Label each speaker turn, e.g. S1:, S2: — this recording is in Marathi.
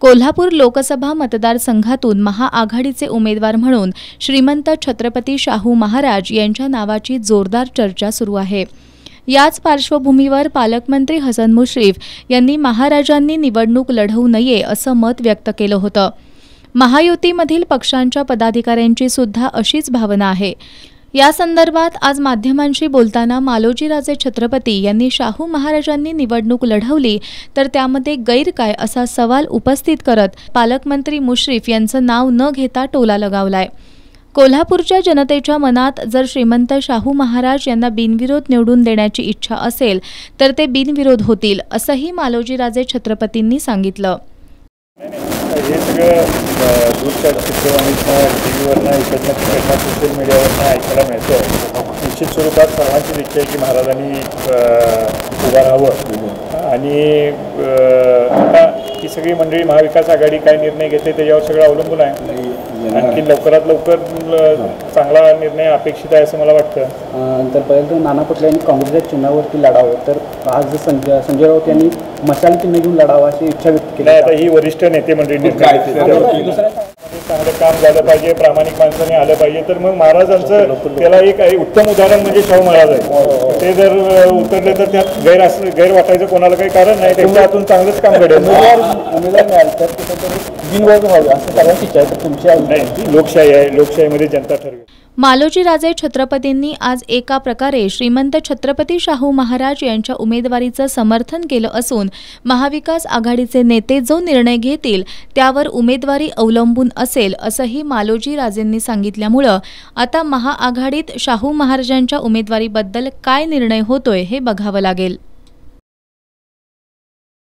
S1: कोल्हापूर लोकसभा मतदारसंघातून महाआघाडीचे उमेदवार म्हणून श्रीमंत छत्रपती शाहू महाराज यांच्या नावाची जोरदार चर्चा सुरू आहे। याच पार्श्वभूमीवर पालकमंत्री हसन मुश्रीफ यांनी महाराजांनी निवडणूक लढवू नये असं मत व्यक्त केलं होतं। महायुतीमधील पक्षांच्या पदाधिकाऱ्यांची सुद्धा अशीच भावना आहे। या संदर्भात आज माध्यमांशी बोलताना मालोजीराजे छत्रपती यांनी शाहू महाराजांनी निवडणूक लढवली तर त्यामध्ये गैर काय असा सवाल उपस्थित करत पालकमंत्री मुश्रीफ यांचं नाव न घेता टोला लगावलाय। कोल्हापूरच्या जनतेच्या मनात जर श्रीमंत शाहू महाराज यांना बिनविरोध निवडून देण्याची इच्छा असेल तर ते बिनविरोध होतील असंही मालोजीराजे छत्रपतींनी सांगितलं।
S2: हे सगळं दूरच्या चित्रवाणीतनं टीव्हीवरनं इकडनं सोशल मीडियावरनं ऐकायला मिळतं। निश्चित स्वरूपात सर्वांची इच्छा आहे की महाराजांनी उभं राहावं आणि आता ही सगळी मंडळी महाविकास आघाडी काय निर्णय घेते त्याच्यावर सगळं अवलंबून आहे। आणखी लवकरात लवकर चांगला निर्णय अपेक्षित आहे असं मला वाटतं।
S3: तर पहिलं नाना पटोले यांनी काँग्रेसच्या चिन्हावरती लढावं, तर आज संजय राऊत यांनी मशाल चिन्ह घेऊन लढावं अशी इच्छा व्यक्त केली।
S2: आता ही वरिष्ठ नेते मंडळी चांगलं काम झालं पाहिजे, प्रामाणिक माणसाने आलं पाहिजे, तर मग महाराजांचं त्याला एक उत्तम उदाहरण म्हणजे शाहू महाराज आहे। ते जर उतरले तर त्यात गैर वाटायचं कोणाला काही कारण नाही, त्यांच्या हातून चांगलंच काम घडेल।
S3: उमेदवार मिळाले तर बिनविरोध व्हावे असं सर्वांची इच्छा आहे, तर तुमची
S2: नाही, लोकशाही आहे, लोकशाहीमध्ये जनता ठरवेल।
S1: मालोजीराजे छत्रपतींनी आज एका प्रकारे श्रीमंत छत्रपती शाहू महाराज यांच्या उमेदवारीचं समर्थन केलं असून महाविकास आघाडीचे नेते जो निर्णय घेतील त्यावर उमेदवारी अवलंबून असेल असंही मालोजीराजेंनी सांगितल्यामुळं आता महाआघाडीत शाहू महाराजांच्या उमेदवारीबद्दल काय निर्णय होतोय हे बघावं लागेल।